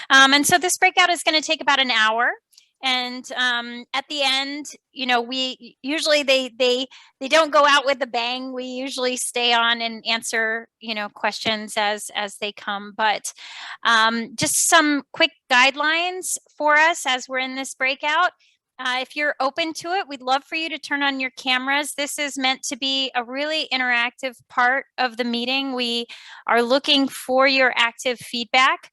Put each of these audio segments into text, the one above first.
And so this breakout is going to take about an hour. And at the end, we usually they don't go out with a bang. We usually stay on and answer questions as they come. But just some quick guidelines for us as we're in this breakout. If you're open to it, we'd love for you to turn on your cameras. This is meant to be a really interactive part of the meeting. We are looking for your active feedback.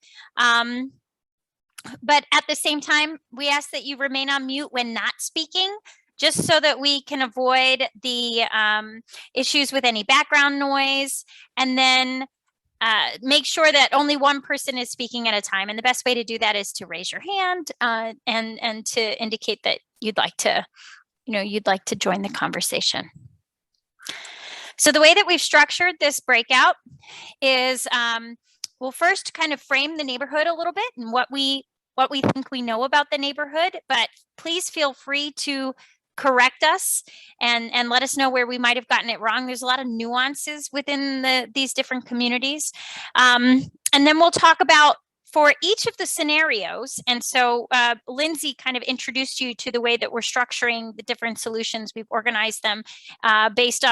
But at the same time, we ask that you remain on mute when not speaking, just so that we can avoid the issues with any background noise. And then make sure that only one person is speaking at a time. And the best way to do that is to raise your hand and to indicate that you'd like to join the conversation. So the way that we've structured this breakout is we'll first kind of frame the neighborhood a little bit and what we think we know about the neighborhood, but please feel free to correct us and let us know where we might have gotten it wrong. There's a lot of nuances within these different communities. And then we'll talk about for each of the scenarios. And so Lindsay kind of introduced you to the way that we're structuring the different solutions. We've organized them based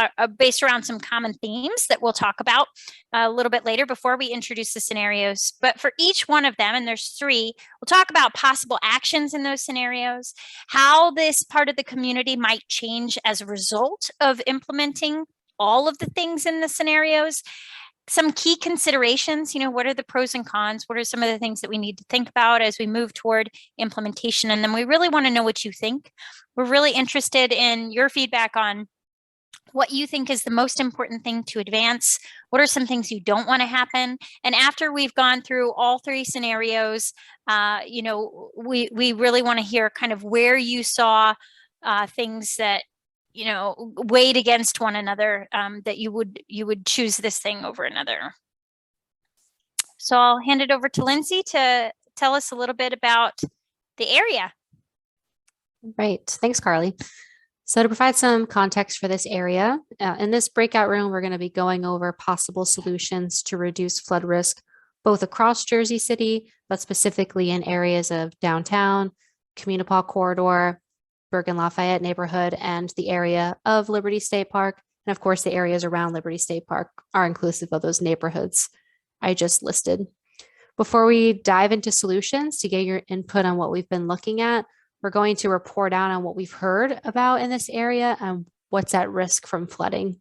around some common themes that we'll talk about a little bit later before we introduce the scenarios. But for each one of them, and there's 3, we'll talk about possible actions in those scenarios, how this part of the community might change as a result of implementing all of the things in the scenarios. Some key considerations, what are the pros and cons? What are some of the things that we need to think about as we move toward implementation? And then we really want to know what you think. We're really interested in your feedback on what you think is the most important thing to advance. What are some things you don't want to happen? And after we've gone through all 3 scenarios, we really want to hear kind of where you saw things that weighed against one another, that you would choose this thing over another. So I'll hand it over to Lindsay to tell us a little bit about the area. Right. Thanks, Carly. So to provide some context for this area, in this breakout room, we're going to be going over possible solutions to reduce flood risk, both across Jersey City, but specifically in areas of downtown, Communipaw Corridor, Bergen-Lafayette neighborhood, and the area of Liberty State Park. And of course, the areas around Liberty State Park are inclusive of those neighborhoods I just listed. Before we dive into solutions, to get your input on what we've been looking at, we're going to report out on what we've heard about in this area and what's at risk from flooding.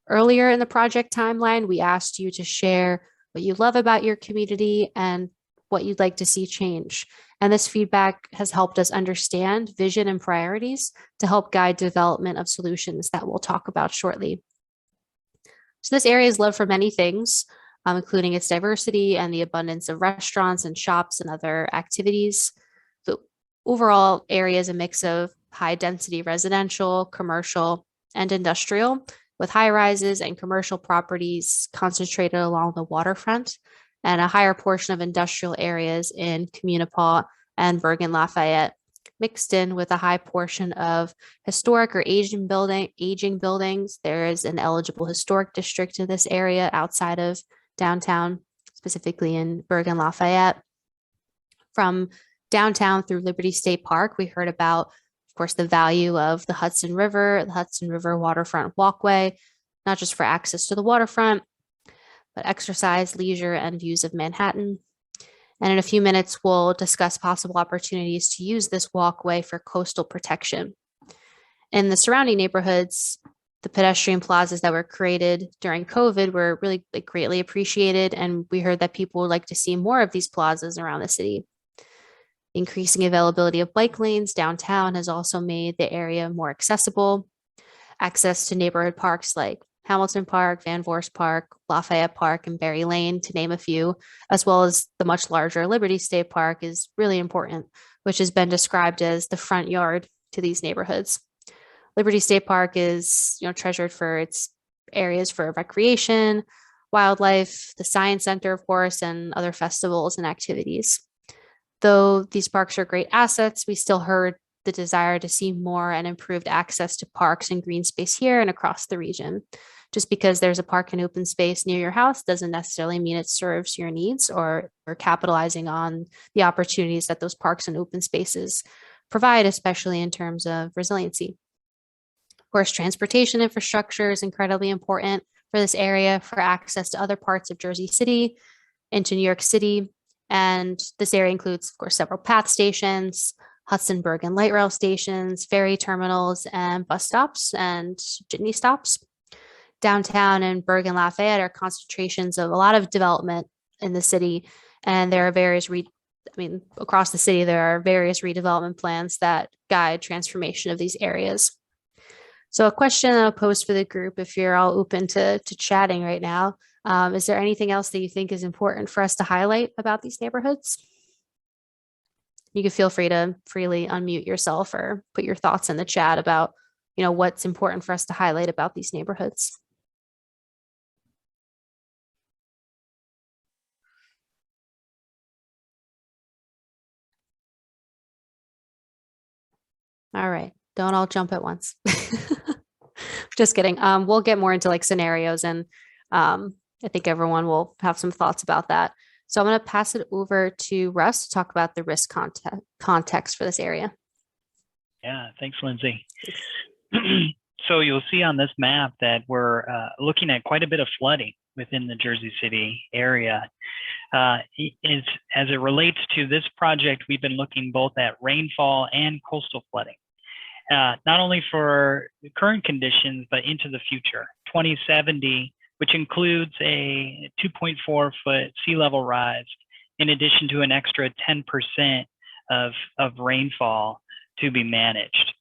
Earlier in the project timeline, we asked you to share what you love about your community and what you'd like to see change. And this feedback has helped us understand vision and priorities to help guide development of solutions that we'll talk about shortly. So this area is loved for many things, including its diversity and the abundance of restaurants and shops and other activities. The overall area is a mix of high density residential, commercial, and industrial, with high rises and commercial properties concentrated along the waterfront, and a higher portion of industrial areas in Communipaw and Bergen-Lafayette, mixed in with a high portion of historic or aging buildings. There is an eligible historic district in this area outside of downtown, specifically in Bergen-Lafayette. From downtown through Liberty State Park, we heard about, of course, the value of the Hudson River waterfront walkway, not just for access to the waterfront, but exercise, leisure, and views of Manhattan. And in a few minutes, we'll discuss possible opportunities to use this walkway for coastal protection. In the surrounding neighborhoods, the pedestrian plazas that were created during COVID were really greatly appreciated, and we heard that people would like to see more of these plazas around the city. Increasing availability of bike lanes downtown has also made the area more accessible. Access to neighborhood parks like Hamilton Park, Van Voorst Park, Lafayette Park, and Berry Lane, to name a few, as well as the much larger Liberty State Park, is really important, which has been described as the front yard to these neighborhoods. Liberty State Park is, treasured for its areas for recreation, wildlife, the Science Center, of course, and other festivals and activities. Though these parks are great assets, we still heard the desire to see more and improved access to parks and green space here and across the region. Just because there's a park and open space near your house doesn't necessarily mean it serves your needs or capitalizing on the opportunities that those parks and open spaces provide, especially in terms of resiliency. Of course, transportation infrastructure is incredibly important for this area for access to other parts of Jersey City, into New York City. And this area includes, of course, several PATH stations, Hudson, Bergen light rail stations, ferry terminals, and bus stops and jitney stops. Downtown and Bergen Lafayette are concentrations of a lot of development in the city. And there are various, across the city, there are various redevelopment plans that guide transformation of these areas. So a question I'll pose for the group, if you're all open to chatting right now, is there anything else that you think is important for us to highlight about these neighborhoods? You can feel free to freely unmute yourself or put your thoughts in the chat about, what's important for us to highlight about these neighborhoods. All right, don't all jump at once. Just kidding. We'll get more into like scenarios, and I think everyone will have some thoughts about that. So I'm going to pass it over to Russ to talk about the risk context for this area. Yeah, thanks, Lindsay. So you'll see on this map that we're looking at quite a bit of flooding within the Jersey City area. As it relates to this project, we've been looking both at rainfall and coastal flooding, not only for current conditions, but into the future. 2070, which includes a 2.4 foot sea level rise, in addition to an extra 10% of rainfall to be managed.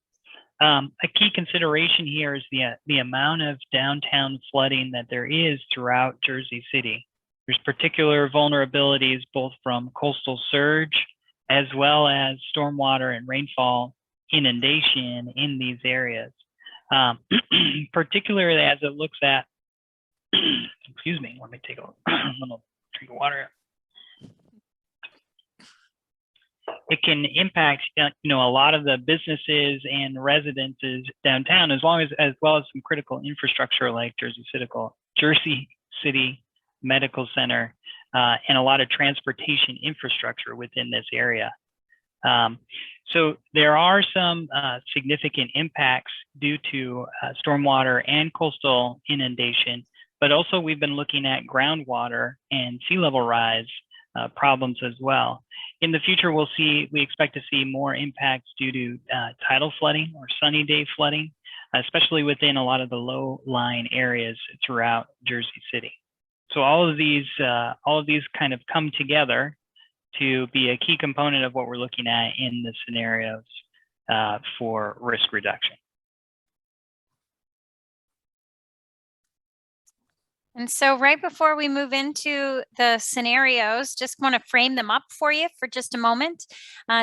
A key consideration here is the amount of downtown flooding that there is throughout Jersey City. There's particular vulnerabilities both from coastal surge as well as stormwater and rainfall inundation in these areas, particularly as it looks at, excuse me, let me take a little drink of water. It can impact, a lot of the businesses and residences downtown, as well as some critical infrastructure like Jersey City Medical Center, and a lot of transportation infrastructure within this area. So there are some significant impacts due to stormwater and coastal inundation, but also we've been looking at groundwater and sea level rise problems as well. In the future, we expect to see more impacts due to tidal flooding or sunny day flooding, especially within a lot of the low-lying areas throughout Jersey City. So all of these kind of come together to be a key component of what we're looking at in the scenarios for risk reduction. And so right before we move into the scenarios, just want to frame them up for you for just a moment.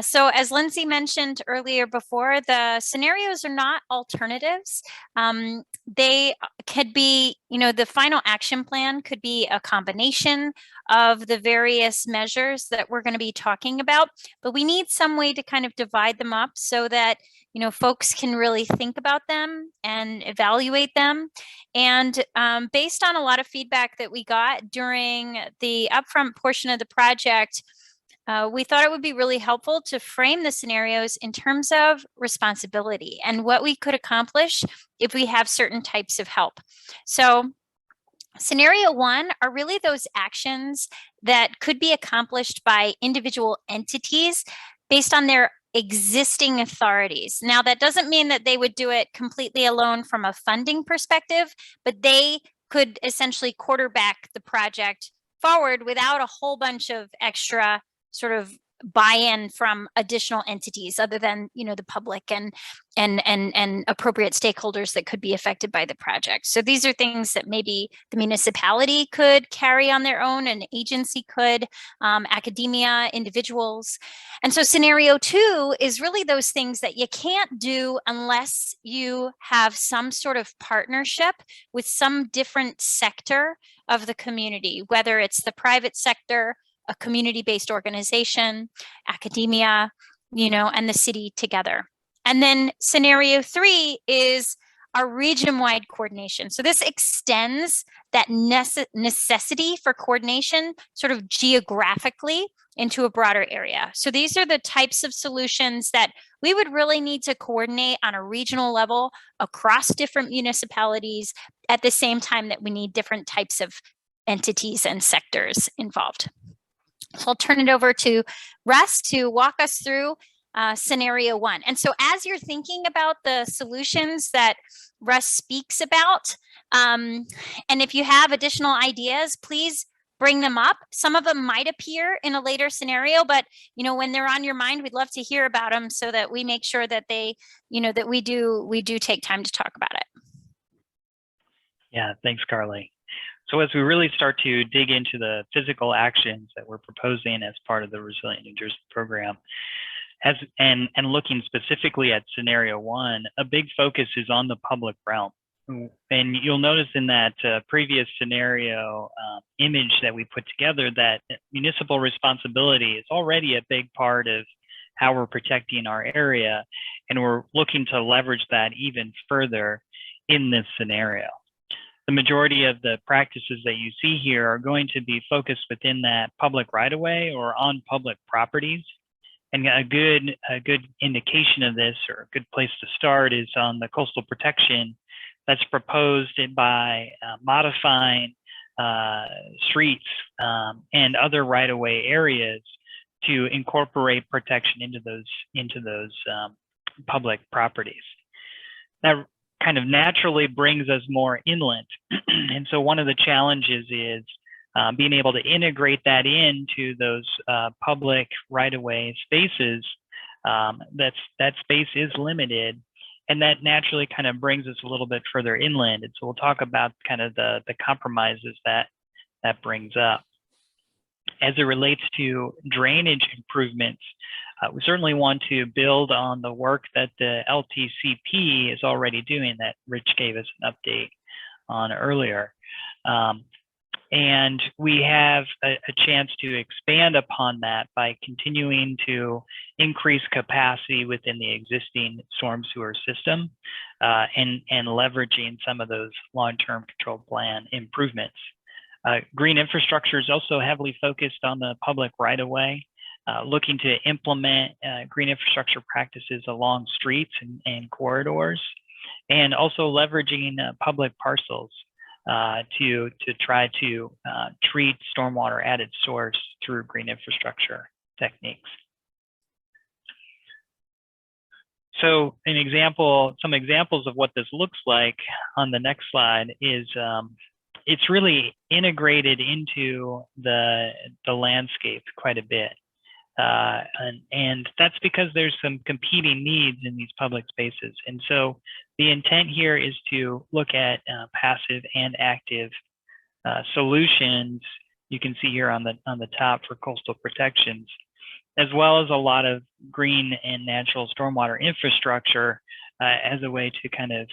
So as Lindsay mentioned earlier before, the scenarios are not alternatives. They could be, the final action plan could be a combination of the various measures that we're going to be talking about, but we need some way to kind of divide them up so that folks can really think about them and evaluate them. And based on a lot of feedback that we got during the upfront portion of the project, we thought it would be really helpful to frame the scenarios in terms of responsibility and what we could accomplish if we have certain types of help. So scenario one are really those actions that could be accomplished by individual entities based on their existing authorities. Now, that doesn't mean that they would do it completely alone from a funding perspective, but they could essentially quarterback the project forward without a whole bunch of extra sort of buy-in from additional entities other than the public and appropriate stakeholders that could be affected by the project. So these are things that maybe the municipality could carry on their own, an agency could, academia, individuals. And so scenario two is really those things that you can't do unless you have some sort of partnership with some different sector of the community, whether it's the private sector, a community-based organization, academia, and the city together. And then scenario three are region-wide coordination. So this extends that necessity for coordination sort of geographically into a broader area. So these are the types of solutions that we would really need to coordinate on a regional level across different municipalities at the same time that we need different types of entities and sectors involved. So I'll turn it over to Russ to walk us through scenario 1. And so as you're thinking about the solutions that Russ speaks about, and if you have additional ideas, please bring them up. Some of them might appear in a later scenario, but when they're on your mind, we'd love to hear about them so that we make sure that they, that we do take time to talk about it. Yeah, thanks, Carly. So as we really start to dig into the physical actions that we're proposing as part of the Resilient New Jersey program, and looking specifically at scenario 1, a big focus is on the public realm. And you'll notice in that previous scenario image that we put together that municipal responsibility is already a big part of how we're protecting our area, and we're looking to leverage that even further in this scenario. The majority of the practices that you see here are going to be focused within that public right-of-way or on public properties. And a good indication of this, or a good place to start, is on the coastal protection that's proposed by modifying streets and other right-of-way areas to incorporate protection into those public properties. That kind of naturally brings us more inland, and so one of the challenges is being able to integrate that into those public right-of-way spaces. That space is limited, and that naturally kind of brings us a little bit further inland. And so we'll talk about kind of the compromises that brings up. As it relates to drainage improvements, we certainly want to build on the work that the LTCP is already doing that Rich gave us an update on earlier. And we have a chance to expand upon that by continuing to increase capacity within the existing storm sewer system and leveraging some of those long-term control plan improvements. Green infrastructure is also heavily focused on the public right-of-way, looking to implement green infrastructure practices along streets and corridors, and also leveraging public parcels to try to treat stormwater at its source through green infrastructure techniques. So some examples of what this looks like on the next slide is it's really integrated into the landscape quite a bit. And that's because there's some competing needs in these public spaces. And so the intent here is to look at passive and active solutions. You can see here on the top for coastal protections, as well as a lot of green and natural stormwater infrastructure as a way to kind of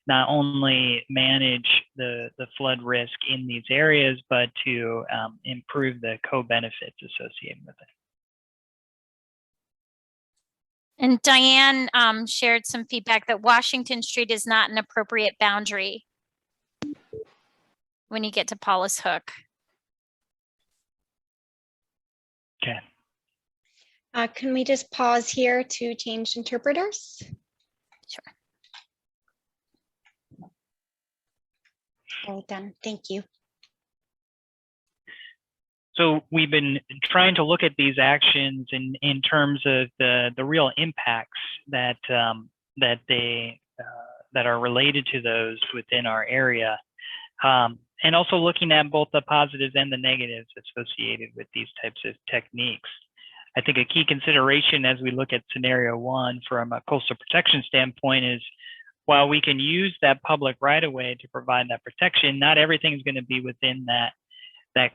not only manage the flood risk in these areas, but to improve the co-benefits associated with it. And Diane shared some feedback that Washington Street is not an appropriate boundary when you get to Paulus Hook. Okay. Can we just pause here to change interpreters? Sure. All done. Thank you. So we've been trying to look at these actions in terms of the real impacts that are related to those within our area, and also looking at both the positives and the negatives associated with these types of techniques. I think a key consideration as we look at scenario 1 from a coastal protection standpoint is, while we can use that public right-of-way to provide that protection, not everything is going to be within that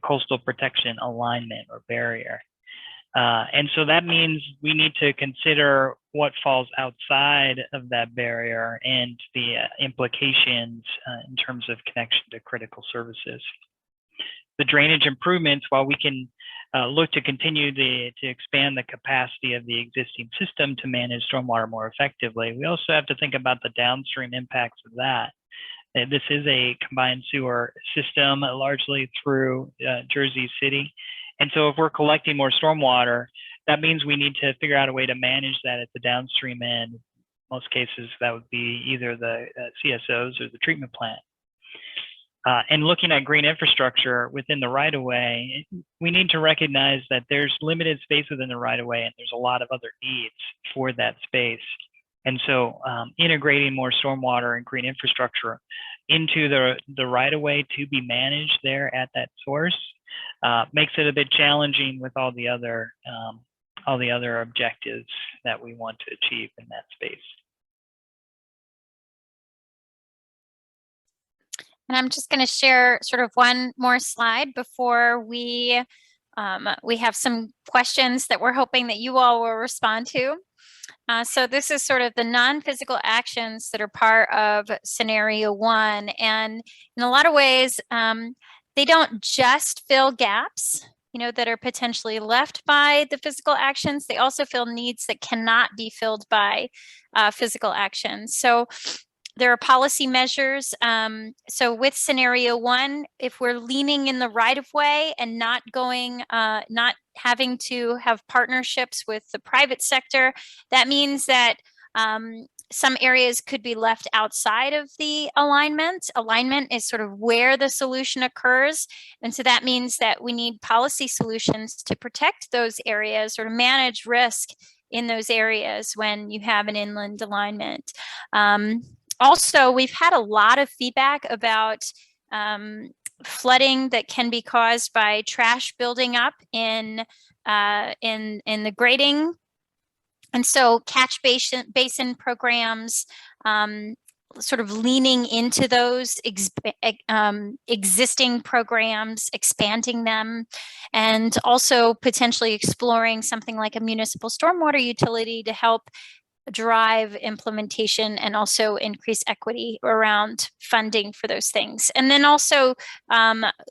coastal protection alignment or barrier. And so that means we need to consider what falls outside of that barrier and the implications in terms of connection to critical services. The drainage improvements, while we can look to continue to expand the capacity of the existing system to manage stormwater more effectively. We also have to think about the downstream impacts of that. This is a combined sewer system, largely through Jersey City. And so if we're collecting more stormwater, that means we need to figure out a way to manage that at the downstream end. Most cases, that would be either the CSOs or the treatment plant. And looking at green infrastructure within the right-of-way, we need to recognize that there's limited space within the right-of-way, and there's a lot of other needs for that space. And so integrating more stormwater and green infrastructure into the right-of-way to be managed there at that source makes it a bit challenging with all the other objectives that we want to achieve in that space. And I'm just going to share sort of one more slide before we have some questions that we're hoping that you all will respond to. So this is sort of the non-physical actions that are part of scenario 1. And in a lot of ways, they don't just fill gaps, that are potentially left by the physical actions. They also fill needs that cannot be filled by physical actions. So there are policy measures. So with scenario 1, if we're leaning in the right of way and not having to have partnerships with the private sector, that means that some areas could be left outside of the alignment. Alignment is sort of where the solution occurs. And so that means that we need policy solutions to protect those areas or to manage risk in those areas when you have an inland alignment. Also, we've had a lot of feedback about flooding that can be caused by trash building up in the grading. And so catch basin programs, sort of leaning into those existing programs, expanding them, and also potentially exploring something like a municipal stormwater utility to help drive implementation and also increase equity around funding for those things. And then also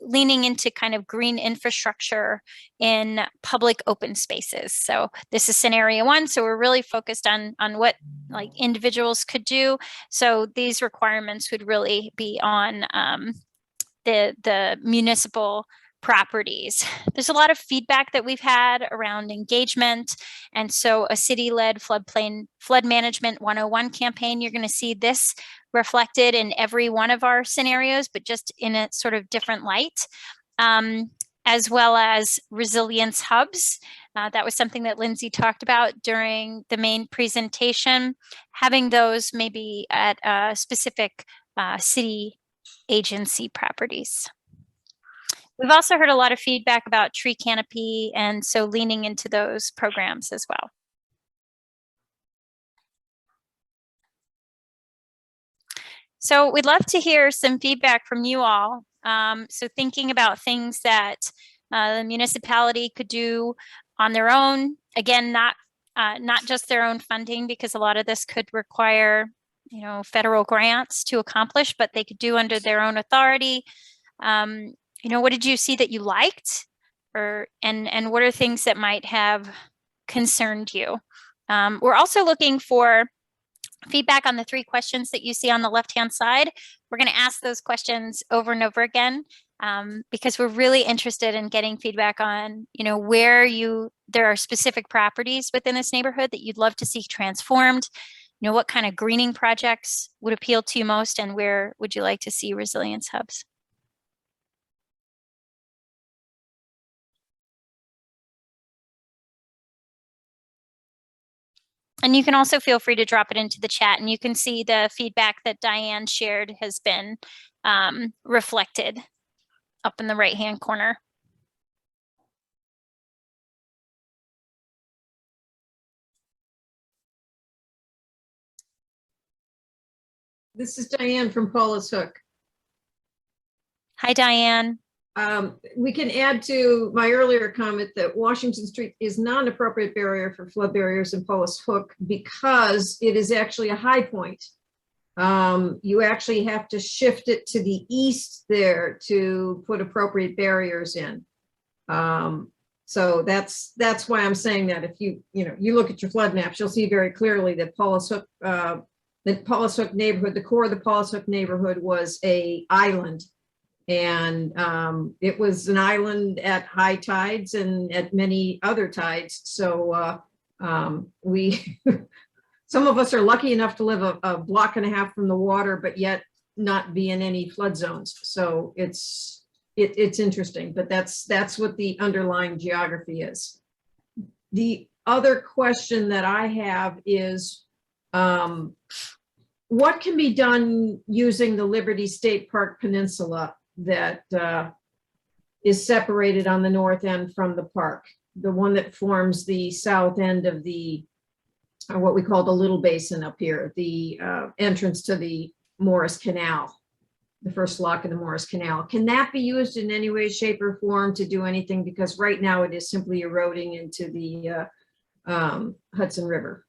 leaning into kind of green infrastructure in public open spaces. So this is scenario 1. So we're really focused on what like individuals could do. So these requirements would really be on the municipal properties. There's a lot of feedback that we've had around engagement. And so a city-led flood management 101 campaign, you're going to see this reflected in every one of our scenarios, but just in a sort of different light, as well as resilience hubs. That was something that Lindsay talked about during the main presentation, having those maybe at specific city agency properties. We've also heard a lot of feedback about tree canopy, and so leaning into those programs as well. So we'd love to hear some feedback from you all. So thinking about things that the municipality could do on their own, again, not just their own funding, because a lot of this could require, federal grants to accomplish, but they could do under their own authority. What did you see that you liked, and what are things that might have concerned you? We're also looking for feedback on the 3 questions that you see on the left-hand side. We're going to ask those questions over and over again because we're really interested in getting feedback on, where there are specific properties within this neighborhood that you'd love to see transformed. What kind of greening projects would appeal to you most, and where would you like to see resilience hubs? And you can also feel free to drop it into the chat, and you can see the feedback that Diane shared has been reflected up in the right-hand corner. This is Diane from Paula's Hook. Hi, Diane. We can add to my earlier comment that Washington Street is not an appropriate barrier for flood barriers in Paula's Hook because it is actually a high point. You actually have to shift it to the east there to put appropriate barriers in. So that's why I'm saying that if you look at your flood maps, you'll see very clearly that Paulus Hook neighborhood, the core of the Paulus Hook neighborhood was a island. And it was an island at high tides and at many other tides. So we, some of us are lucky enough to live a block and a half from the water, but yet not be in any flood zones. So it's interesting, but that's what the underlying geography is. The other question that I have is, what can be done using the Liberty State Park Peninsula that is separated on the north end from the park, the one that forms the south end of the, what we call the Little Basin up here, the entrance to the Morris Canal, the first lock of the Morris Canal. Can that be used in any way, shape, or form to do anything? Because right now it is simply eroding into the Hudson River.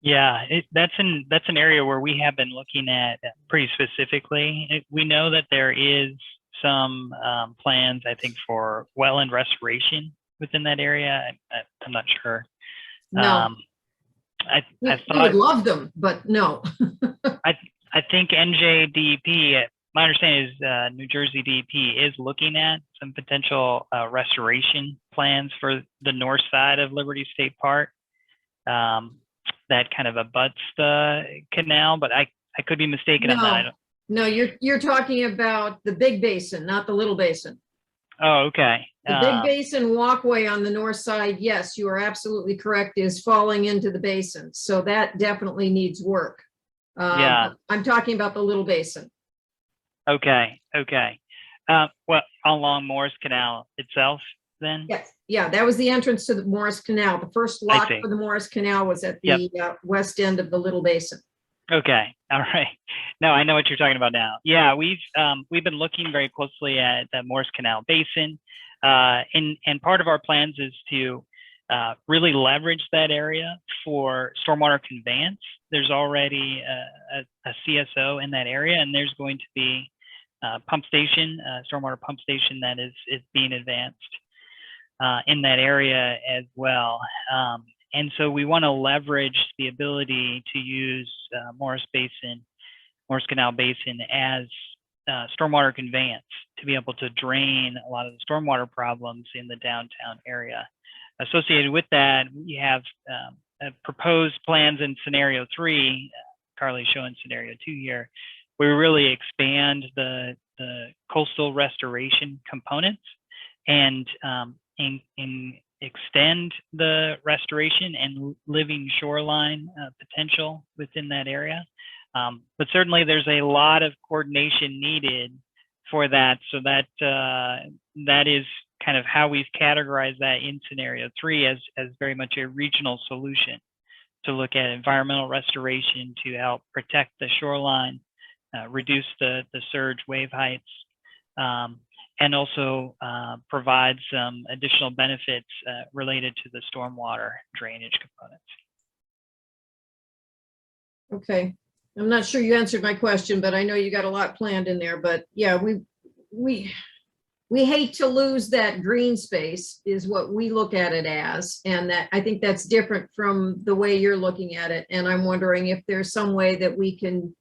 Yeah, that's an area where we have been looking at pretty specifically. We know that there is some plans, I think, for wetland restoration within that area. I'm not sure. No, I we thought would love them, but no. I think NJDEP, my understanding is New Jersey DEP is looking at some potential restoration plans for the north side of Liberty State Park. That kind of abuts the canal, but I could be mistaken on that. No, you're talking about the big basin, not the little basin. Oh, okay. The big basin walkway on the north side, yes, you are absolutely correct, is falling into the basin. So that definitely needs work. Yeah. I'm talking about the little basin. Okay. Well, along Morris Canal itself then? Yes. Yeah, that was the entrance to the Morris Canal. The first lock for the Morris Canal was at the west end of the Little Basin. Okay. All right. No, I know what you're talking about now. Yeah, we've been looking very closely at the Morris Canal Basin. And part of our plans is to really leverage that area for stormwater conveyance. There's already a CSO in that area, and there's going to be a pump station, stormwater pump station that is being advanced in that area as well. And so we want to leverage the ability to use Morris Canal Basin as stormwater conveyance to be able to drain a lot of the stormwater problems in the downtown area. Associated with that, we have proposed plans in scenario 3, Carly's showing scenario 2 here, where we really expand the coastal restoration components and extend the restoration and living shoreline potential within that area. But certainly there's a lot of coordination needed for that. So that is kind of how we've categorized that in scenario 3 as very much a regional solution to look at environmental restoration to help protect the shoreline, reduce the surge wave heights, and also provide some additional benefits related to the stormwater drainage components. Okay, I'm not sure you answered my question, but I know you got a lot planned in there. But yeah, we hate to lose that green space is what we look at it as, and that I think that's different from the way you're looking at it. And I'm wondering if there's some way that we can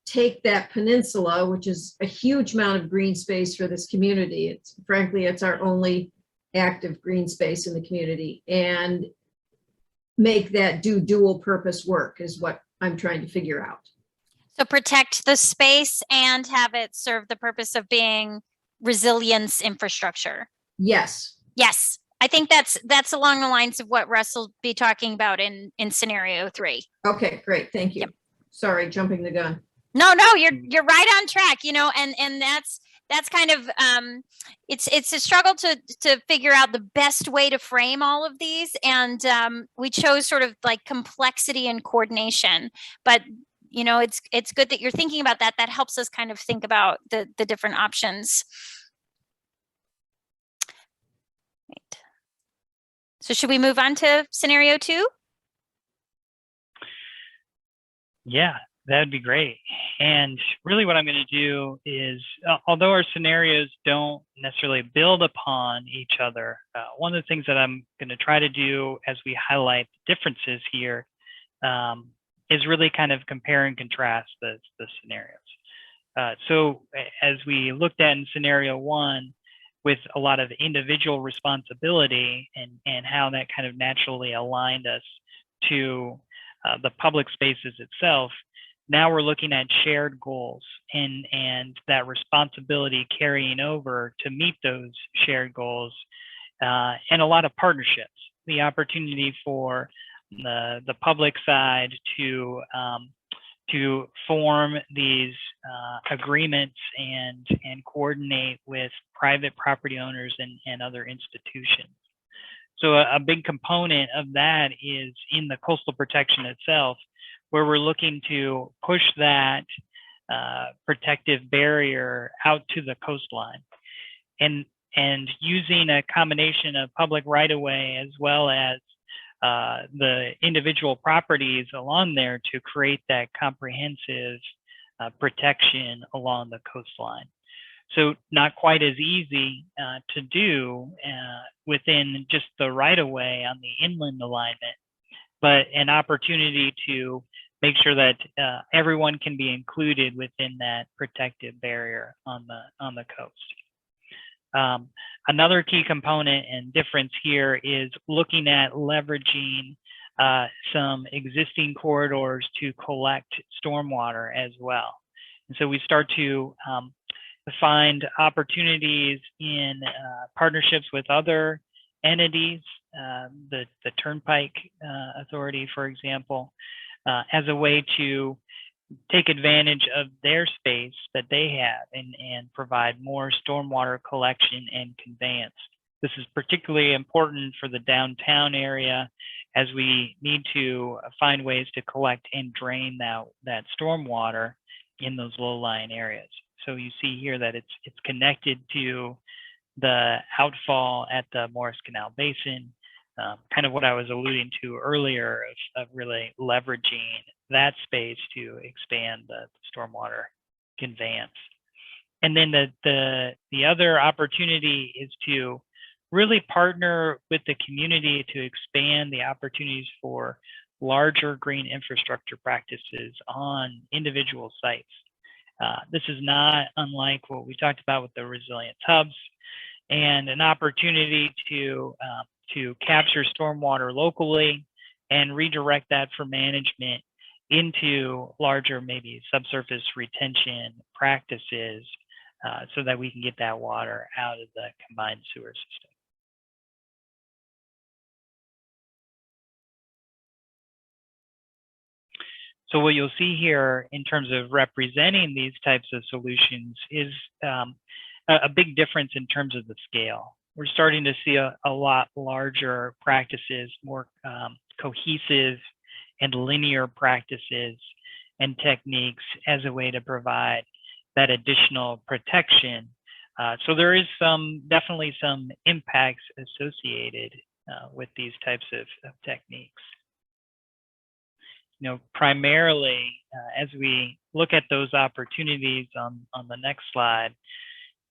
take that peninsula, which is a huge amount of green space for this community. Frankly, it's our only active green space in the community, and make that do dual purpose work is what I'm trying to figure out. So protect the space and have it serve the purpose of being resilience infrastructure. Yes. Yes. I think that's along the lines of what Russ will be talking about in scenario 3. Okay, great. Thank you. Yep. Sorry, jumping the gun. No, you're right on track, and that's kind of it's a struggle to figure out the best way to frame all of these, and we chose sort of like complexity and coordination, but it's good that you're thinking about that. That helps us kind of think about the different options. Right. So should we move on to scenario 2? Yeah, That'd be great. And really what I'm going to do is, although our scenarios don't necessarily build upon each other, one of the things that I'm going to try to do as we highlight the differences here is really kind of compare and contrast the scenarios. So as we looked at in scenario 1, with a lot of individual responsibility and how that kind of naturally aligned us to the public spaces itself, now we're looking at shared goals and that responsibility carrying over to meet those shared goals, and a lot of partnerships. The opportunity for the public side to form these agreements and coordinate with private property owners and other institutions. So a big component of that is in the coastal protection itself, where we're looking to push that protective barrier out to the coastline, and using a combination of public right-of-way as well as the individual properties along there to create that comprehensive protection along the coastline. So not quite as easy to do within just the right-of-way on the inland alignment, but an opportunity to make sure that everyone can be included within that protective barrier on the coast. Another key component and difference here is looking at leveraging some existing corridors to collect stormwater as well. And so we start to find opportunities in partnerships with other entities, the Turnpike Authority, for example, as a way to take advantage of their space that they have and provide more stormwater collection and conveyance. This is particularly important for the downtown area, as we need to find ways to collect and drain that stormwater in those low-lying areas. So you see here that it's connected to the outfall at the Morris Canal Basin, kind of what I was alluding to earlier of really leveraging that space to expand the stormwater conveyance. And then the other opportunity is to really partner with the community to expand the opportunities for larger green infrastructure practices on individual sites. This is not unlike what we talked about with the resilience hubs, and an opportunity to capture stormwater locally and redirect that for management into larger, maybe subsurface retention practices, so that we can get that water out of the combined sewer system. So what you'll see here in terms of representing these types of solutions is a big difference in terms of the scale. We're starting to see a lot larger practices, more cohesive and linear practices and techniques as a way to provide that additional protection. So there is definitely some impacts associated with these types of techniques. You know, primarily as we look at those opportunities on the next slide,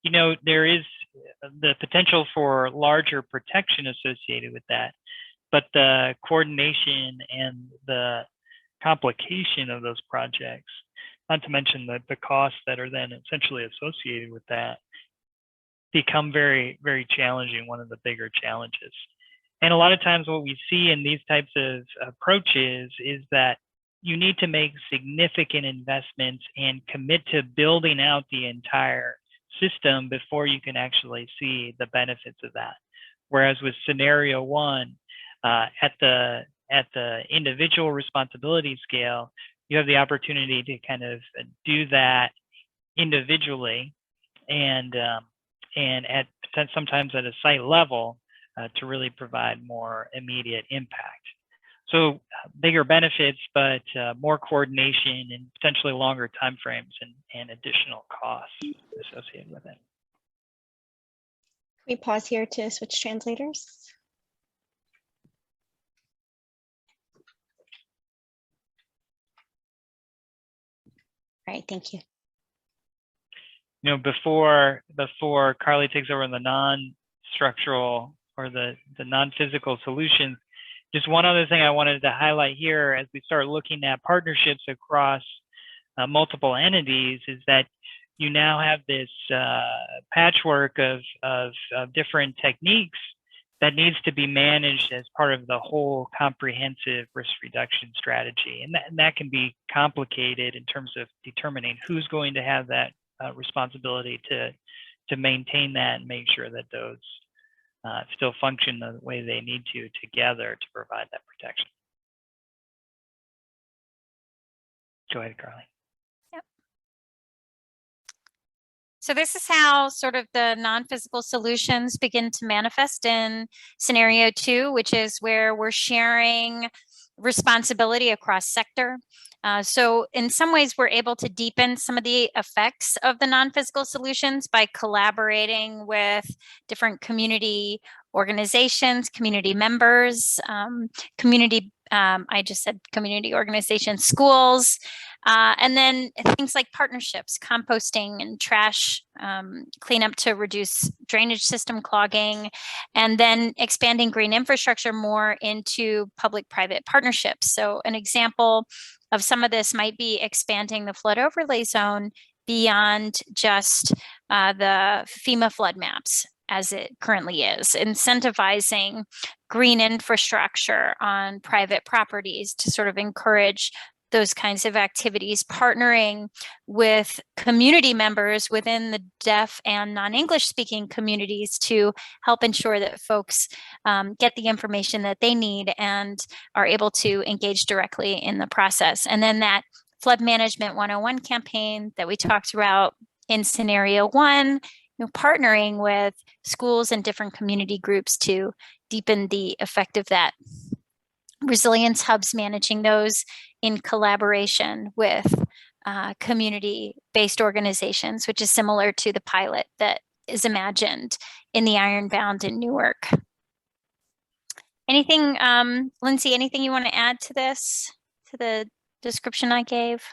you know, there is the potential for larger protection associated with that, but the coordination and the complication of those projects, not to mention the costs that are then essentially associated with that, become very, very challenging, one of the bigger challenges. And a lot of times what we see in these types of approaches is that you need to make significant investments and commit to building out the entire system before you can actually see the benefits of that. Whereas with scenario one, at the individual responsibility scale, you have the opportunity to kind of do that individually and sometimes at a site level to really provide more immediate impact. So bigger benefits, but more coordination and potentially longer timeframes and additional costs associated with it. Can we pause here to switch translators? All right, thank you. You know, before Carly takes over on the non-structural or the non-physical solutions, just one other thing I wanted to highlight here as we start looking at partnerships across multiple entities is that you now have this patchwork of different techniques that needs to be managed as part of the whole comprehensive risk reduction strategy. And that can be complicated in terms of determining who's going to have that responsibility to maintain that and make sure that those still function the way they need to together to provide that protection. Go ahead, Carly. So this is how sort of the non-physical solutions begin to manifest in scenario 2, which is where we're sharing responsibility across sector. So in some ways, we're able to deepen some of the effects of the non-physical solutions by collaborating with different community organizations, community members, I just said community organizations, schools, and then things like partnerships, composting and trash cleanup to reduce drainage system clogging, and then expanding green infrastructure more into public-private partnerships. So an example of some of this might be expanding the flood overlay zone beyond just the FEMA flood maps as it currently is, incentivizing green infrastructure on private properties to sort of encourage those kinds of activities, partnering with community members within the deaf and non-English speaking communities to help ensure that folks get the information that they need and are able to engage directly in the process. And then that Flood Management 101 campaign that we talked about in scenario 1, partnering with schools and different community groups to deepen the effect of that. Resilience hubs, managing those in collaboration with community-based organizations, which is similar to the pilot that is imagined in the Ironbound in Newark. Anything, Lindsay, anything you want to add to this, to the description I gave?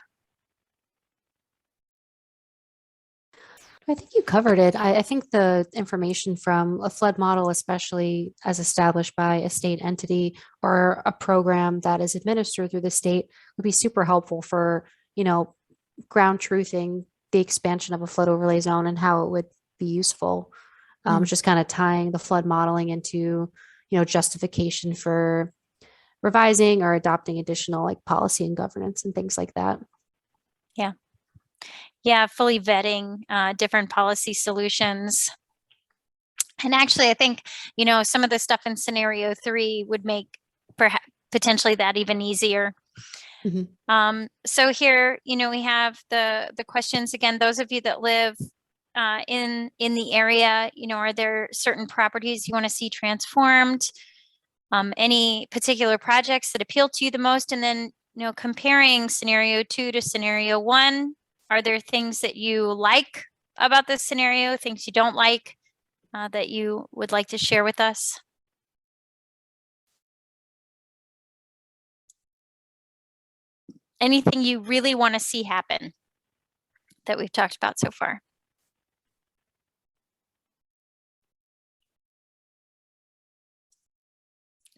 I think you covered it. I think the information from a flood model, especially as established by a state entity or a program that is administered through the state, would be super helpful for, ground truthing the expansion of a flood overlay zone and how it would be useful. Just kind of tying the flood modeling into, justification for revising or adopting additional like policy and governance and things like that. Yeah, fully vetting different policy solutions. And actually, I think, some of the stuff in scenario 3 would make perhaps potentially that even easier. So here, we have the questions again. Those of you that live in the area, are there certain properties you want to see transformed? Any particular projects that appeal to you the most? And then, comparing scenario 2 to scenario 1. Are there things that you like about this scenario, things you don't like that you would like to share with us? Anything you really want to see happen that we've talked about so far?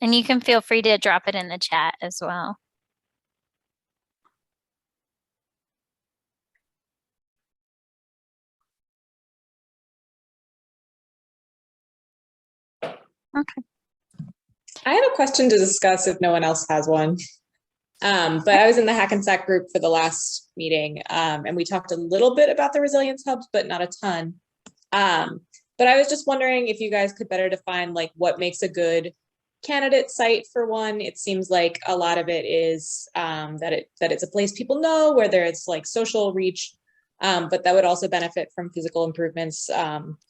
And you can feel free to drop it in the chat as well. Okay. I have a question to discuss if no one else has one. But I was in the Hackensack group for the last meeting, and we talked a little bit about the resilience hubs, but not a ton. But I was just wondering if you guys could better define like what makes a good candidate site for one. It seems like a lot of it is that it's a place people know, where there's like social reach, but that would also benefit from physical improvements,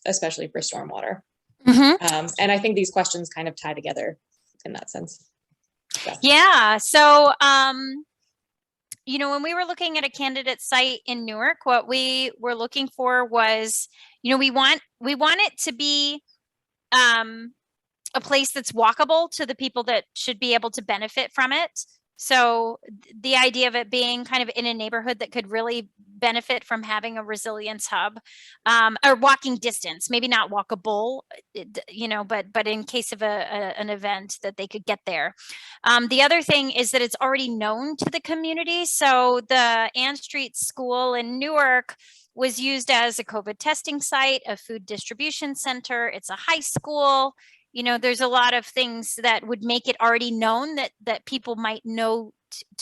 especially for stormwater. And I think these questions kind of tie together in that sense. Yeah. So, when we were looking at a candidate site in Newark, what we were looking for was, we want it to be a place that's walkable to the people that should be able to benefit from it. So the idea of it being kind of in a neighborhood that could really benefit from having a resilience hub, or walking distance, maybe not walkable, but in case of an event that they could get there. The other thing is that it's already known to the community. So the Ann Street School in Newark was used as a COVID testing site, a food distribution center. It's a high school. There's a lot of things that would make it already known that people might know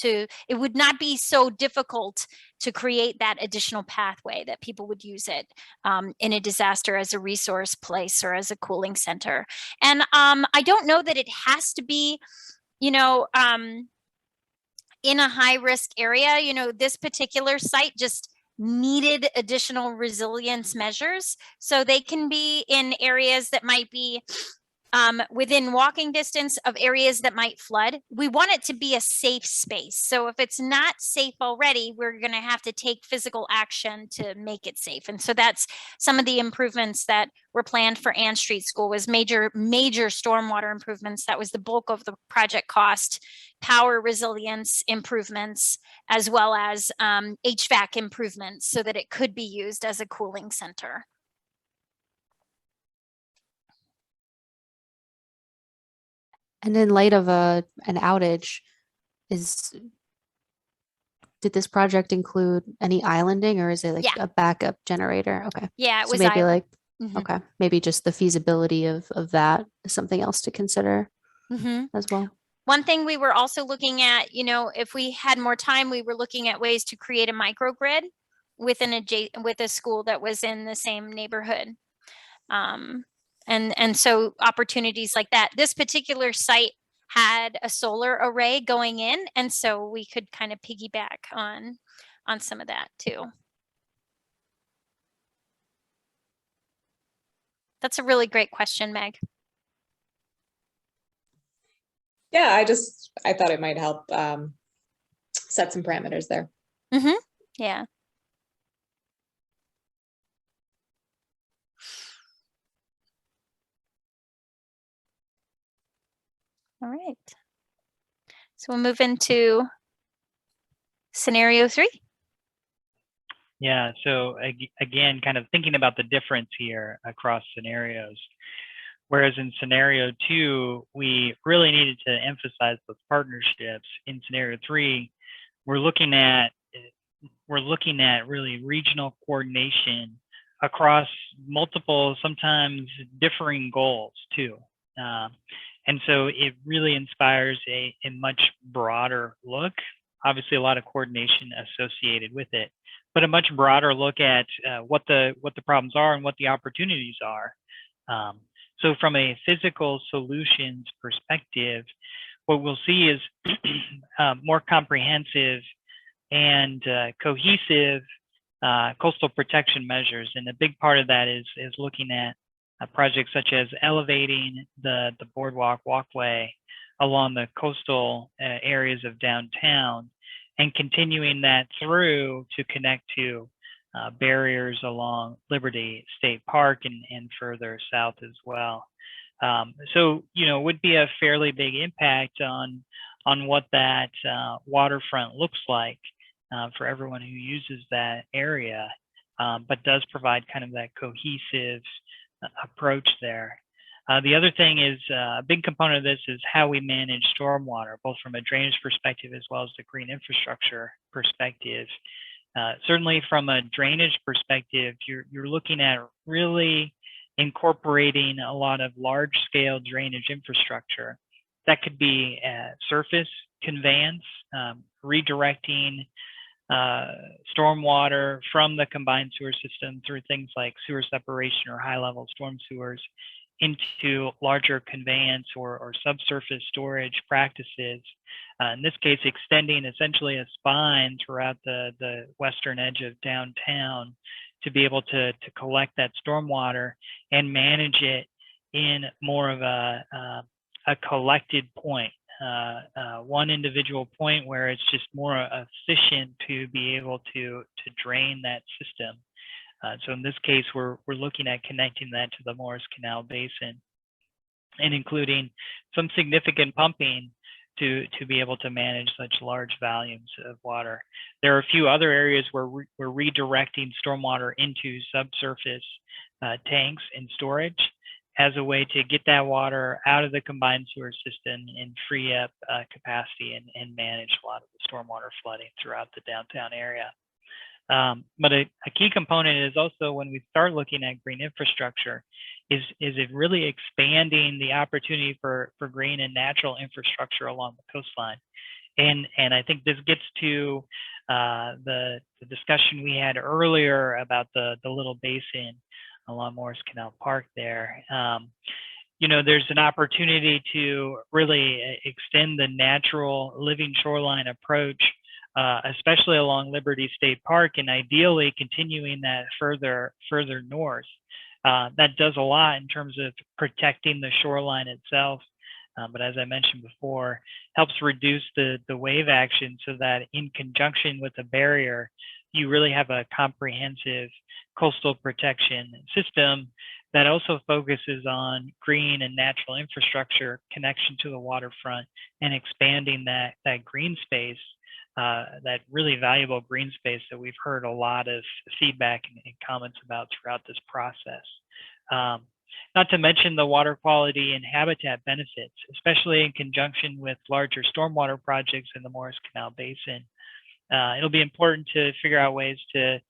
it would not be so difficult to create that additional pathway that people would use it in a disaster as a resource place or as a cooling center. And I don't know that it has to be, in a high risk area. This particular site just needed additional resilience measures. So they can be in areas that might be within walking distance of areas that might flood. We want it to be a safe space. So if it's not safe already, we're going to have to take physical action to make it safe. And so that's some of the improvements that were planned for Ann Street School was major stormwater improvements. That was the bulk of the project cost, power resilience improvements, as well as HVAC improvements so that it could be used as a cooling center. And in light of an outage, did this project include any islanding, or is it like a backup generator? Okay. Yeah, it So was maybe island. okay, maybe just the feasibility of that is something else to consider as well. One thing we were also looking at, if we had more time, we were looking at ways to create a microgrid with a school that was in the same neighborhood. And so opportunities like that. This particular site had a solar array going in, and so we could kind of piggyback on some of that too. That's a really great question, Meg. Yeah, I thought it might help set some parameters there. Yeah. All right. So we'll move into scenario 3. Yeah, so again, kind of thinking about the difference here across scenarios. Whereas in scenario 2, we really needed to emphasize those partnerships. In scenario 3, we're looking at really regional coordination across multiple, sometimes differing goals too. And so it really inspires a much broader look. Obviously, a lot of coordination associated with it, but a much broader look at what the problems are and what the opportunities are. So from a physical solutions perspective, what we'll see is more comprehensive and cohesive coastal protection measures. And a big part of that is looking at projects such as elevating the boardwalk walkway along the coastal areas of downtown and continuing that through to connect to barriers along Liberty State Park and further south as well. So, it would be a fairly big impact on what that waterfront looks like for everyone who uses that area, but does provide kind of that cohesive approach there. The other thing is a big component of this is how we manage stormwater, both from a drainage perspective as well as the green infrastructure perspective. Certainly from a drainage perspective, you're looking at really incorporating a lot of large scale drainage infrastructure. That could be surface conveyance, redirecting stormwater from the combined sewer system through things like sewer separation or high level storm sewers into larger conveyance or subsurface storage practices. In this case, extending essentially a spine throughout the western edge of downtown to be able to collect that stormwater and manage it in more of a collected point, one individual point where it's just more efficient to be able to drain that system. So in this case, we're looking at connecting that to the Morris Canal Basin and including some significant pumping to be able to manage such large volumes of water. There are a few other areas where we're redirecting stormwater into subsurface tanks and storage as a way to get that water out of the combined sewer system and free up capacity and manage a lot of the stormwater flooding throughout the downtown area. But a key component is also when we start looking at green infrastructure, is it really expanding the opportunity for green and natural infrastructure along the coastline. And I think this gets to the discussion we had earlier about the little basin along Morris Canal Park there. You know, there's an opportunity to really extend the natural living shoreline approach, especially along Liberty State Park, and ideally continuing that further north. That does a lot in terms of protecting the shoreline itself, but as I mentioned before, helps reduce the wave action so that in conjunction with a barrier, you really have a comprehensive coastal protection system that also focuses on green and natural infrastructure connection to the waterfront and expanding that green space, that really valuable green space that we've heard a lot of feedback and comments about throughout this process. Not to mention the water quality and habitat benefits, especially in conjunction with larger stormwater projects in the Morris Canal Basin. It'll be important to figure out ways to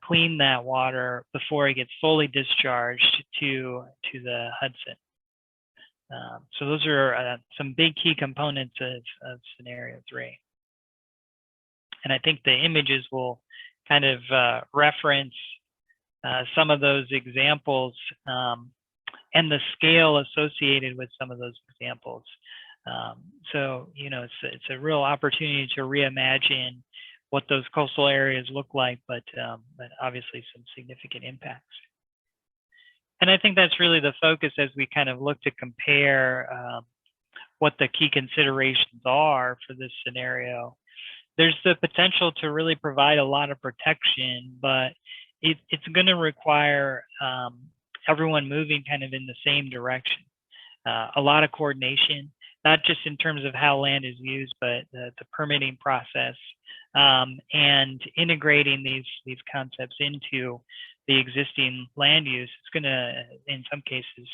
clean that water before it gets fully discharged to the Hudson. So those are some big key components of scenario 3. And I think the images will kind of reference some of those examples and the scale associated with some of those examples. So, you know, it's a real opportunity to reimagine what those coastal areas look like, but obviously some significant impacts. And I think that's really the focus as we kind of look to compare what the key considerations are for this scenario. There's the potential to really provide a lot of protection, but it's going to require everyone moving kind of in the same direction. A lot of coordination, not just in terms of how land is used, but the permitting process and integrating these concepts into the existing land use. It's going to, in some cases,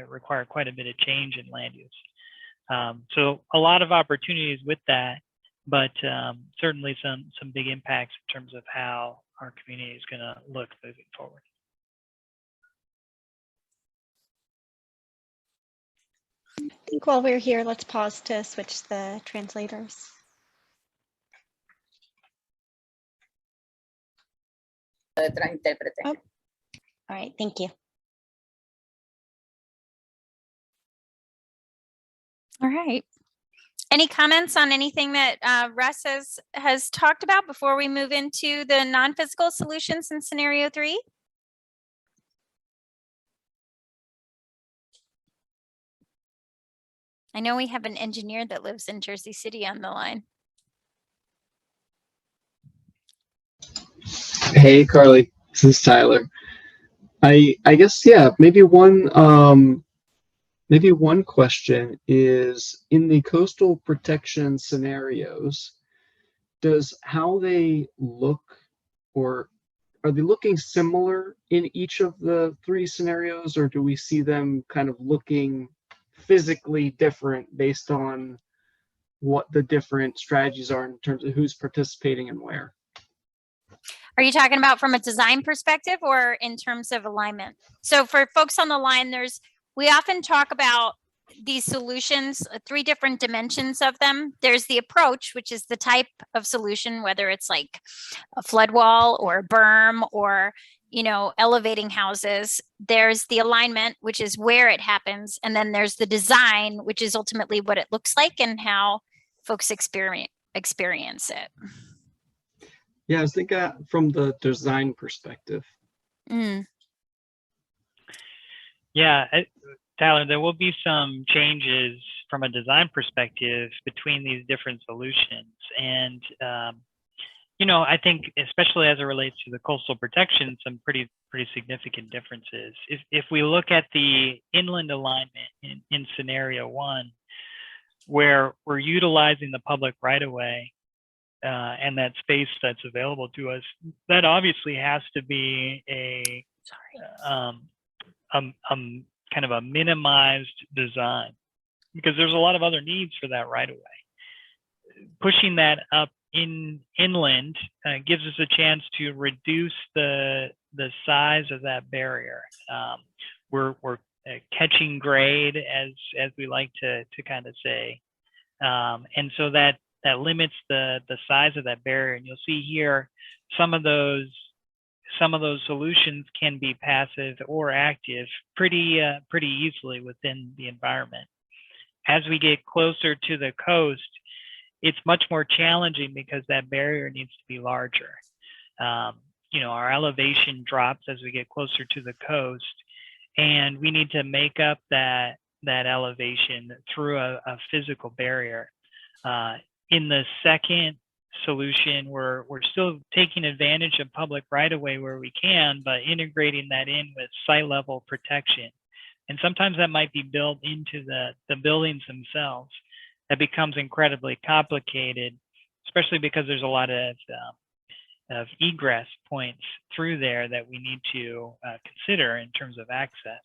require quite a bit of change in land use. So a lot of opportunities with that, but certainly some big impacts in terms of how our community is going to look moving forward. I think while we're here, let's pause to switch the translators. Oh, all right, thank you. All right. Any comments on anything that Russ has talked about before we move into the non-physical solutions in scenario 3? I know we have an engineer that lives in Jersey City on the line. Hey, Carly, this is Tyler. I guess, yeah, maybe one question is, in the coastal protection scenarios, does how they look, or are they looking similar in each of the 3 scenarios, or do we see them kind of looking physically different based on what the different strategies are in terms of who's participating and where? Are you talking about from a design perspective or in terms of alignment? So for folks on the line, we often talk about these solutions, 3 different dimensions of them. There's the approach, which is the type of solution, whether it's like a flood wall or a berm or, you know, elevating houses. There's the alignment, which is where it happens. And then there's the design, which is ultimately what it looks like and how folks experience it. Yeah, I was thinking from the design perspective. Yeah, Tyler, there will be some changes from a design perspective between these different solutions. And, you know, I think especially as it relates to the coastal protection, some pretty significant differences. If we look at the inland alignment in scenario 1, where we're utilizing the public right-of-way and that space that's available to us, that obviously has to be a kind of a minimized design, because there's a lot of other needs for that right-of-way. Pushing that up inland gives us a chance to reduce the size of that barrier. We're catching grade, as we like to kind of say, and so that limits the size of that barrier. And you'll see here some of those solutions can be passive or active pretty easily within the environment. As we get closer to the coast, it's much more challenging because that barrier needs to be larger. Our elevation drops as we get closer to the coast, and we need to make up that elevation through a physical barrier. In the second solution, we're still taking advantage of public right-of-way where we can, but integrating that in with site level protection. And sometimes that might be built into the buildings themselves. That becomes incredibly complicated, especially because there's a lot of egress points through there that we need to consider in terms of access.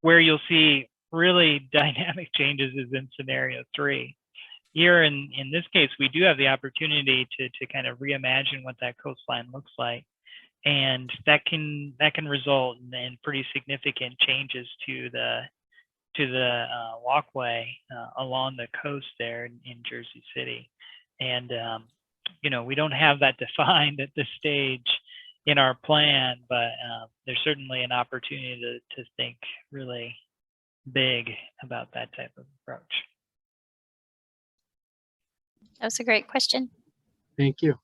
Where you'll see really dynamic changes is in scenario 3. Here in this case, we do have the opportunity to kind of reimagine what that coastline looks like. And that can result in pretty significant changes to the walkway along the coast there in Jersey City. And, we don't have that defined at this stage in our plan, but there's certainly an opportunity to think really big about that type of approach. That was a great question. Thank you.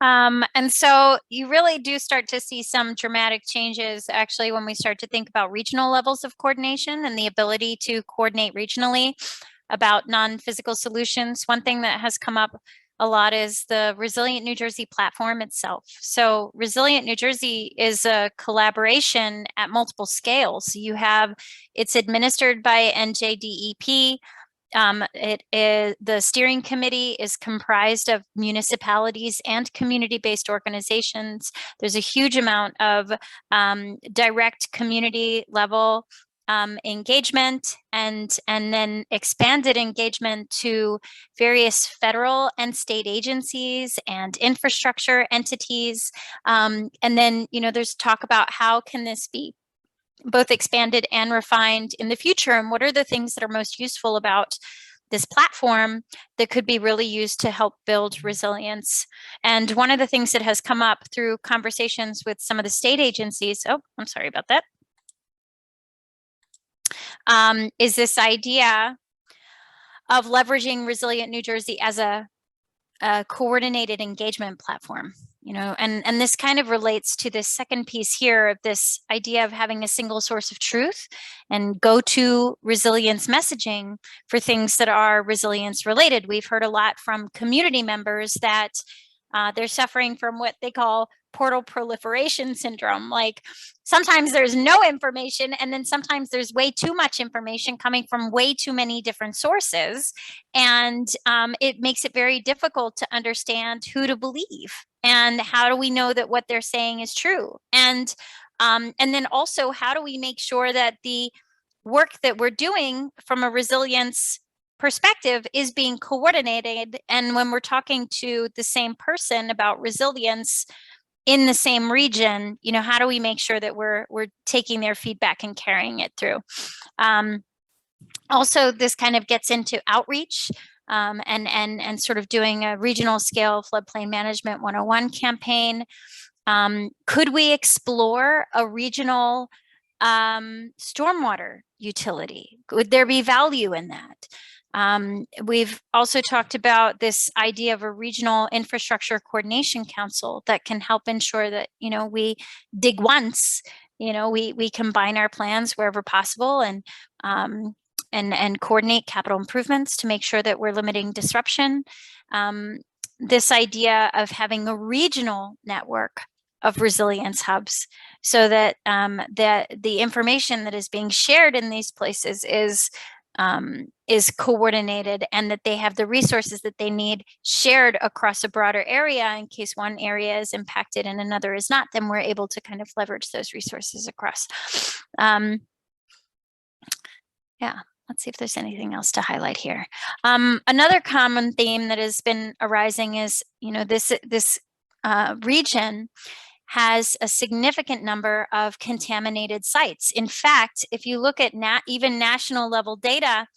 And so you really do start to see some dramatic changes actually when we start to think about regional levels of coordination and the ability to coordinate regionally about non-physical solutions. One thing that has come up a lot is the Resilient New Jersey platform itself. So Resilient New Jersey is a collaboration at multiple scales. It's administered by NJDEP. The steering committee is comprised of municipalities and community-based organizations. There's a huge amount of direct community level engagement and then expanded engagement to various federal and state agencies and infrastructure entities. And then, there's talk about how can this be both expanded and refined in the future, and what are the things that are most useful about this platform that could be really used to help build resilience. And one of the things that has come up through conversations with some of the state agencies, I'm sorry about that, is this idea of leveraging Resilient New Jersey as a coordinated engagement platform. And this kind of relates to this second piece here of this idea of having a single source of truth and go-to resilience messaging for things that are resilience related. We've heard a lot from community members that they're suffering from what they call portal proliferation syndrome. Like sometimes there's no information, and then sometimes there's way too much information coming from way too many different sources. And it makes it very difficult to understand who to believe. And how do we know that what they're saying is true? And then also, how do we make sure that the work that we're doing from a resilience perspective is being coordinated? And when we're talking to the same person about resilience in the same region, how do we make sure that we're taking their feedback and carrying it through? Also, this kind of gets into outreach and sort of doing a regional scale floodplain management 101 campaign. Could we explore a regional stormwater utility? Would there be value in that? We've also talked about this idea of a regional infrastructure coordination council that can help ensure that, we dig once, we combine our plans wherever possible and coordinate capital improvements to make sure that we're limiting disruption. This idea of having a regional network of resilience hubs so that the information that is being shared in these places is coordinated, and that they have the resources that they need shared across a broader area in case one area is impacted and another is not, then we're able to kind of leverage those resources across. Yeah, let's see if there's anything else to highlight here. Another common theme that has been arising is, this region has a significant number of contaminated sites. In fact, if you look at even national level data,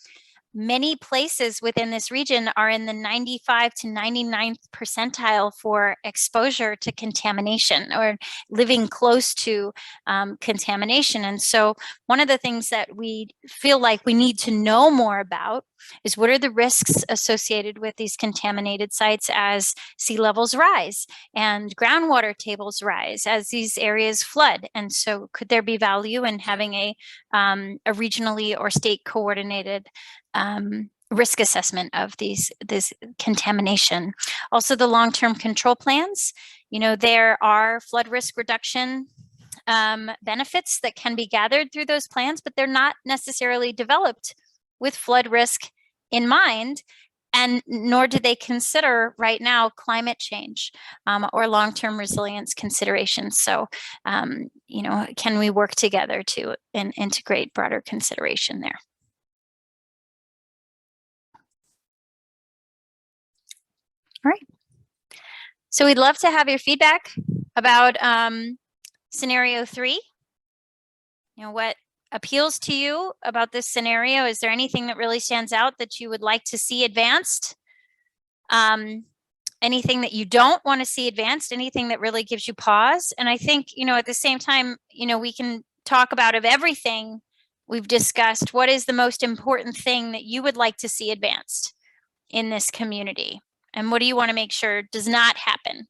many places within this region are in the 95 to 99th percentile for exposure to contamination, or living close to contamination. And so one of the things that we feel like we need to know more about is, what are the risks associated with these contaminated sites as sea levels rise and groundwater tables rise as these areas flood? And so could there be value in having a regionally or state coordinated risk assessment of this contamination? Also, the long-term control plans. There are flood risk reduction benefits that can be gathered through those plans, but they're not necessarily developed with flood risk in mind, and nor do they consider right now climate change or long-term resilience considerations. So, can we work together to integrate broader consideration there? All right. So we'd love to have your feedback about scenario 3. What appeals to you about this scenario? Is there anything that really stands out that you would like to see advanced? Anything that you don't want to see advanced? Anything that really gives you pause? And I think, at the same time, we can talk about, of everything we've discussed, what is the most important thing that you would like to see advanced in this community? And what do you want to make sure does not happen?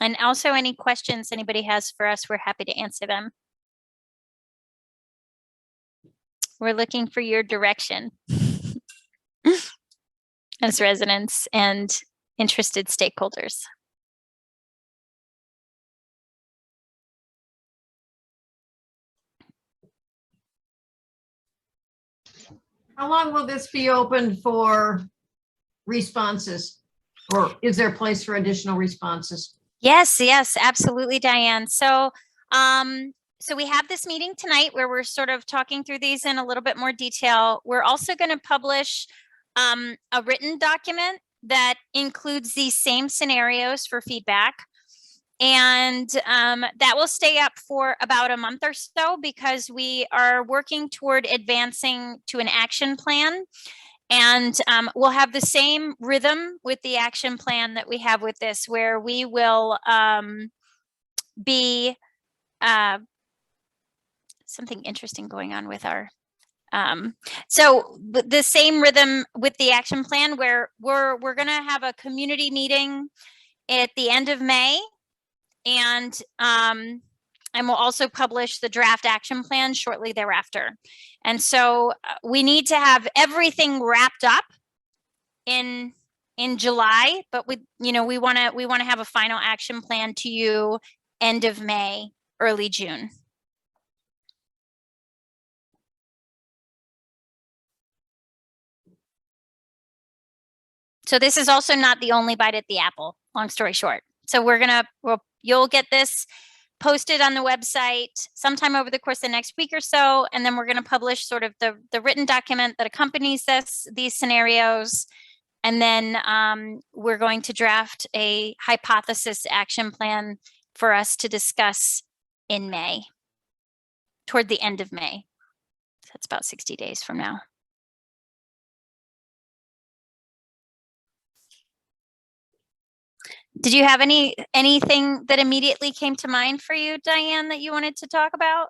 And also, any questions anybody has for us, we're happy to answer them. We're looking for your direction as residents and interested stakeholders. How long will this be open for responses? Or is there a place for additional responses? Yes, absolutely, Diane. So, so we have this meeting tonight where we're sort of talking through these in a little bit more detail. We're also going to publish a written document that includes these same scenarios for feedback. And that will stay up for about a month or so, because we are working toward advancing to an action plan. And we'll have the same rhythm with the action plan that we have with this, where we will be something interesting going on with our so the same rhythm with the action plan, where we're going to have a community meeting at the end of May, and we'll also publish the draft action plan shortly thereafter. And so we need to have everything wrapped up in July, but we want to have a final action plan to you end of May, early June. So this is also not the only bite at the apple, long story short. So you'll get this posted on the website sometime over the course of the next week or so, and then we're going to publish sort of the written document that accompanies these scenarios, and then we're going to draft a hypothesis action plan for us to discuss in May, toward the end of May. So it's about 60 days from now. Did you have anything that immediately came to mind for you, Diane, that you wanted to talk about?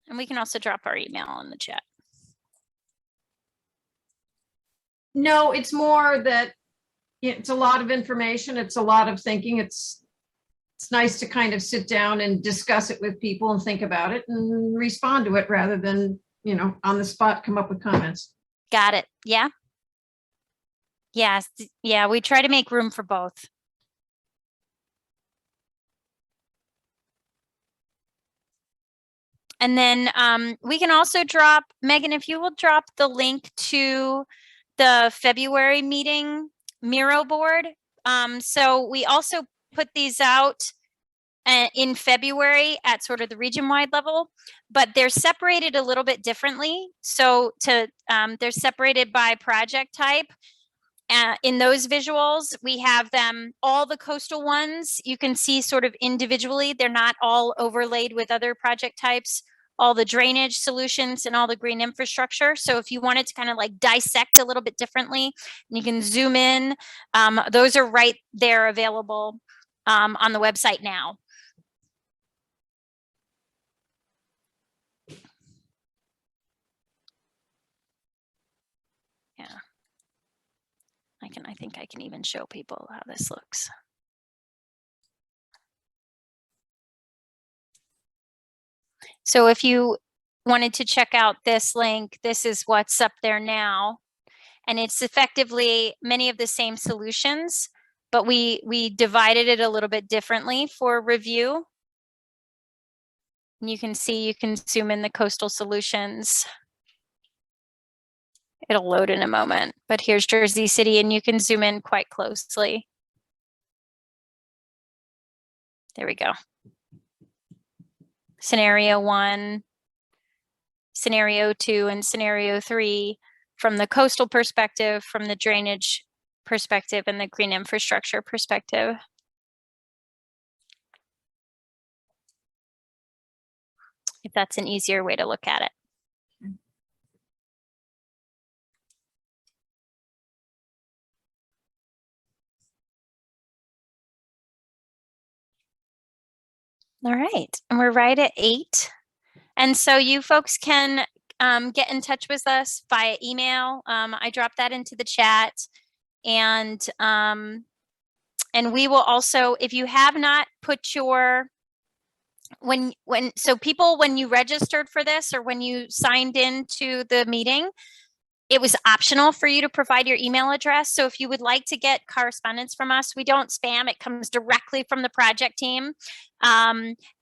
And we can also drop our email in the chat. No, it's more that it's a lot of information. It's a lot of thinking. It's nice to kind of sit down and discuss it with people and think about it and respond to it rather than, on the spot, come up with comments. Got it. Yeah. Yes. Yeah. We try to make room for both. And then we can also drop, Megan, if you will drop the link to the February meeting Miro board. So we also put these out in February at sort of the region-wide level, but they're separated a little bit differently. So they're separated by project type. In those visuals, we have them, all the coastal ones, you can see sort of individually, they're not all overlaid with other project types, all the drainage solutions and all the green infrastructure. So if you wanted to kind of like dissect a little bit differently, you can zoom in. Those are right there available on the website now. Yeah. I think I can even show people how this looks. So if you wanted to check out this link, this is what's up there now. And it's effectively many of the same solutions, but we divided it a little bit differently for review. And you can see, you can zoom in the coastal solutions. It'll load in a moment, but here's Jersey City and you can zoom in quite closely. There we go. Scenario 1, scenario 2, and scenario 3 from the coastal perspective, from the drainage perspective, and the green infrastructure perspective. If that's an easier way to look at it. All right, and we're right at 8. And so you folks can get in touch with us via email. I dropped that into the chat. And we will also, if you have not put your, when you registered for this or when you signed into the meeting, it was optional for you to provide your email address. So if you would like to get correspondence from us, we don't spam, it comes directly from the project team.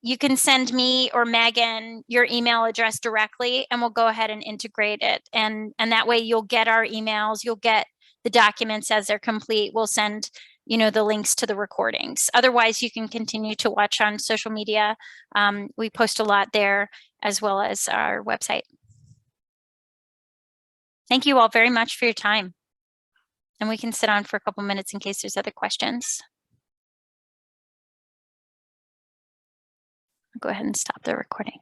You can send me or Megan your email address directly and we'll go ahead and integrate it. And that way you'll get our emails, you'll get the documents as they're complete. We'll send, the links to the recordings. Otherwise, you can continue to watch on social media. We post a lot there as well as our website. Thank you all very much for your time. And we can sit on for a couple minutes in case there's other questions. I'll go ahead and stop the recording.